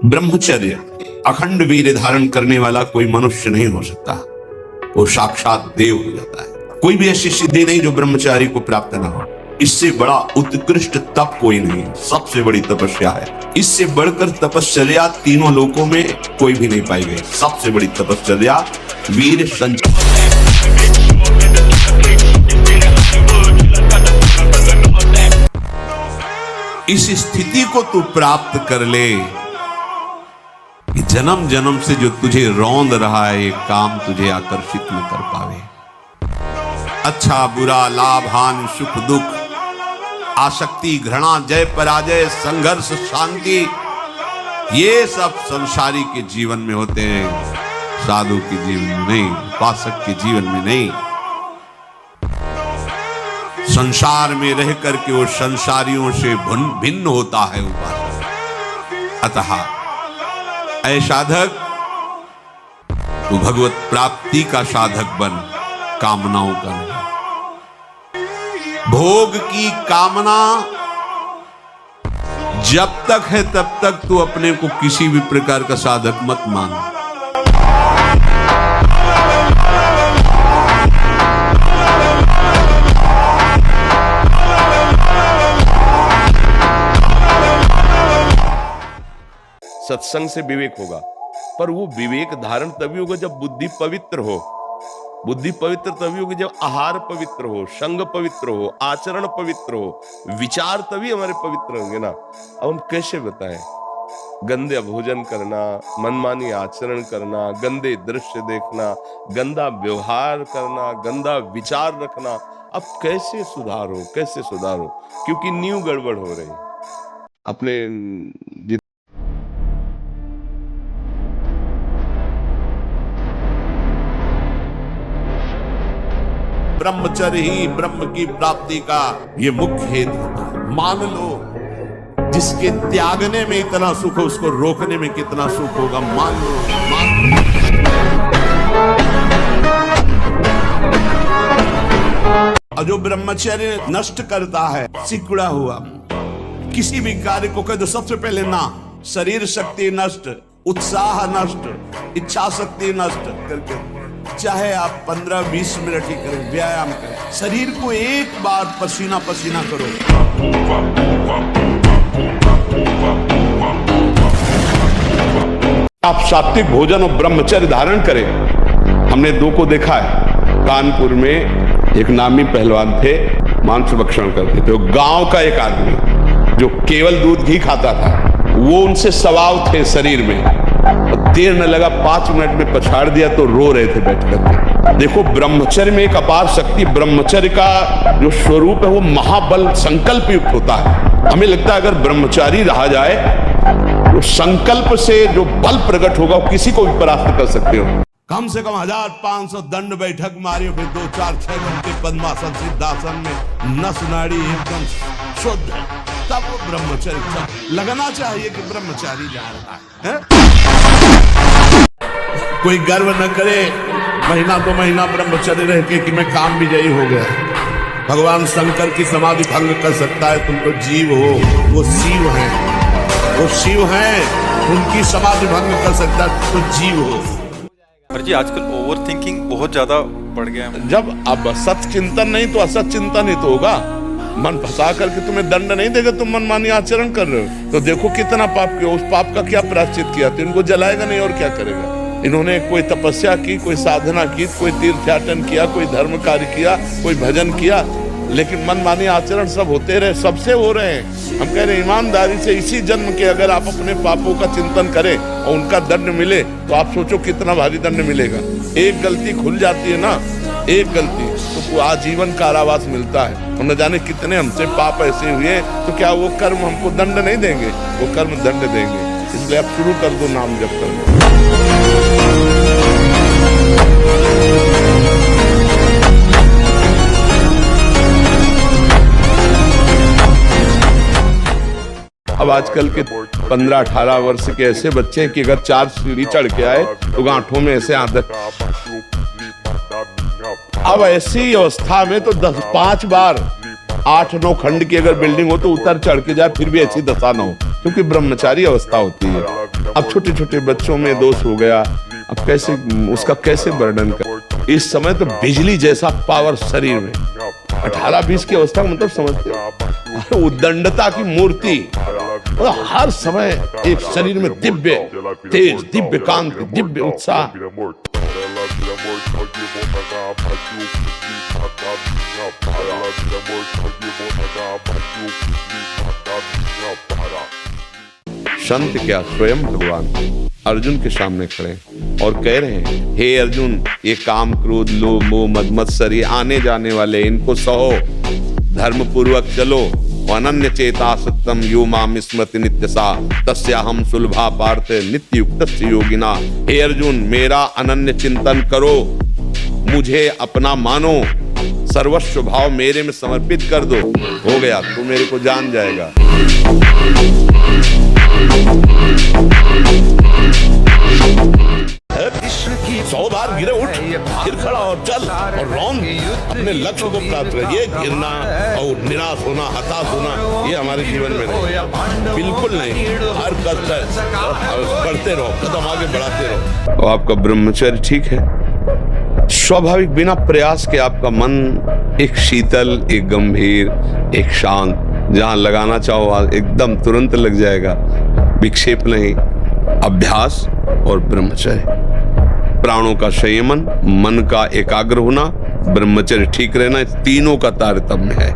ब्रह्मचर्य अखंड वीर्य धारण करने वाला कोई मनुष्य नहीं हो सकता, वो साक्षात देव हो जाता है। कोई भी ऐसी सिद्धि नहीं जो ब्रह्मचारी को प्राप्त ना हो। इससे बड़ा उत्कृष्ट तप कोई नहीं, सबसे बड़ी तपस्या है। इससे बढ़कर तपस्या तीनों लोकों में कोई भी नहीं पाई गई। सबसे बड़ी तपस्या वीर संचय। इस स्थिति को तू प्राप्त कर ले कि जन्म जन्म से जो तुझे रौंद रहा है ये काम तुझे आकर्षित न कर पावे। अच्छा बुरा, लाभ हानि, सुख दुख, आसक्ति, घृणा, जय पराजय, संघर्ष, शांति, ये सब संसारी के जीवन में होते हैं, साधु के जीवन में नहीं, उपासक के जीवन में नहीं। संसार में रह करके वो संसारियों से भिन्न होता है उपासक। अतः ऐ साधक, तू भगवत प्राप्ति का साधक बन, कामनाओं का नहीं। भोग की कामना जब तक है तब तक तू अपने को किसी भी प्रकार का साधक मत मान। सत्संग से विवेक होगा, पर वो विवेक धारण तभी होगा जब बुद्धि पवित्र हो। बुद्धि पवित्र तभी होगी जब आहार पवित्र हो, संग पवित्र हो, आचरण पवित्र हो, विचार तभी हमारे पवित्र होंगे ना। अब हम कैसे बताएं? गंदे भोजन करना, मनमानी आचरण करना, गंदे दृश्य देखना, गंदा व्यवहार करना, गंदा विचार रखना, अब कैसे सुधारो, कैसे सुधारो? क्योंकि नींव गड़बड़ हो रही अपने। ब्रह्मचर्य ही ब्रह्म की प्राप्ति का ये मुख्य हेतु होता है। मान लो जिसके त्यागने में इतना सुख हो, उसको रोकने में कितना सुख होगा। मान लो और जो ब्रह्मचर्य नष्ट करता है, सिकुड़ा हुआ किसी भी कार्य को कह दो, सबसे पहले ना शरीर शक्ति नष्ट, उत्साह नष्ट, इच्छा शक्ति नष्ट करके, चाहे आप 15-20 मिनट ही करें, व्यायाम करें, शरीर को एक बार पसीना पसीना करो। आप सात्विक भोजन और ब्रह्मचर्य धारण करें। हमने दो को देखा है। कानपुर में एक नामी पहलवान थे, मांस भक्षण करते थे। गांव का एक आदमी जो केवल दूध घी खाता था, वो उनसे सवाल थे शरीर में। देर न लगा, 5 मिनट में पछाड़ दिया तो रो रहे थे बैठकर। देखो, ब्रह्मचर्य में एक अपार शक्ति, ब्रह्मचर्य का जो स्वरूप है वो महाबल संकल्प युक्त होता है। हमें लगता है अगर ब्रह्मचारी रहा जाए तो संकल्प से जो बल प्रकट होगा वो किसी को भी परास्त कर सकते हो। कम से कम 1500 दंड बैठक मारियो, फिर 2-4-6 घंटे पद्मासन सिद्धासन में नस नाड़ी एकदम शुद्ध, तब वो ब्रह्मचर्य लगना चाहिए कि ब्रह्मचारी जा रहा है। कोई गर्व न करे महीना 2 महीना ब्रह्मचर्य रह के कि मैं काम विजयी हो गया। भगवान शंकर की समाधि भंग कर सकता है, तुम तो जीव हो, वो शिव है, वो शिव है, उनकी समाधि भंग कर सकता है, तो जीव हो। पर जी आजकल ओवर थिंकिंग बहुत ज्यादा बढ़ गया है। जब अब सत्य चिंतन नहीं तो असत चिंतन ही तो होगा। मन फंसा करके तुम्हें दंड नहीं देगा, तुम मनमानी आचरण कर रहे हो तो देखो कितना पाप किया। उस पाप का क्या प्रायश्चित किया? तो इनको जलाएगा नहीं और क्या करेगा? इन्होंने कोई तपस्या की, कोई साधना की, कोई तीर्थयाटन किया, कोई धर्म कार्य किया, कोई भजन किया, लेकिन मनमानी आचरण सब होते रहे, सबसे हो रहे हैं। हम कह रहे हैं ईमानदारी से इसी जन्म के अगर आप अपने पापों का चिंतन करें और उनका दंड मिले तो आप सोचो कितना भारी दंड मिलेगा। एक गलती खुल जाती है ना, एक गलती तो आजीवन कारावास मिलता है। और न जाने कितने हमसे पाप ऐसे हुए, तो क्या वो कर्म हमको दंड नहीं देंगे? वो कर्म दंड देंगे। इसलिए आप शुरू कर दो नाम जप करना। अब आजकल के 15-18 वर्ष के ऐसे बच्चे कि अगर 4 सीढ़ी चढ़ के आए तो गांठों में ऐसे आदत। अब ऐसी अवस्था में तो 5 बार 8-9 खंड की अगर बिल्डिंग हो तो उतर चढ़ के जाए, फिर भी ऐसी दशा न हो, क्योंकि ब्रह्मचारी अवस्था होती है। अब छोटे छोटे बच्चों में दोष हो गया, अब कैसे उसका कैसे वर्णन कर। इस समय तो बिजली जैसा पावर शरीर में, 18-20 की अवस्था का मतलब समझते हो, उद्दंडता की मूर्ति, और हर समय एक शरीर में दिव्य तेज, दिव्य कांति, दिव्य उत्साह। संत क्या स्वयं भगवान अर्जुन के सामने खड़े और कह रहे हैं, हे अर्जुन, ये काम क्रोध लोभ मोह मद मत्सर आने जाने वाले, इनको सहो, धर्म पूर्वक चलो। अनन्य चेता सत्यम यो माम स्मृति नित्यसा तस्याहम सुलभा पार्थ नित्य युक्त योगिना। हे अर्जुन, मेरा अनन्य चिंतन करो, मुझे अपना मानो, सर्वस्व भाव मेरे में समर्पित कर दो, हो गया, तू मेरे को जान जाएगा। सौ बार गिरे उठ, फिर खड़ा और चल, और रौंद, अपने लक्ष्य को प्राप्त कर। ये गिरना और निराश होना, हताश होना, ये हमारे जीवन में नहीं, बिल्कुल नहीं। हर कष्ट करते रहो, कदम आगे बढ़ाते रहो। और आपका ब्रह्मचर्य ठीक है, स्वाभाविक, बिना प्रयास के आपका मन एक शीतल, एक गंभीर, एक शांत, जहां लगाना चाहो एकदम तुरंत लग जाएगा, विक्षेप नहीं। अभ्यास और ब्रह्मचर्य, प्राणों का संयमन, मन का एकाग्र होना, ब्रह्मचर्य ठीक रहना, तीनों का तारतम्य है।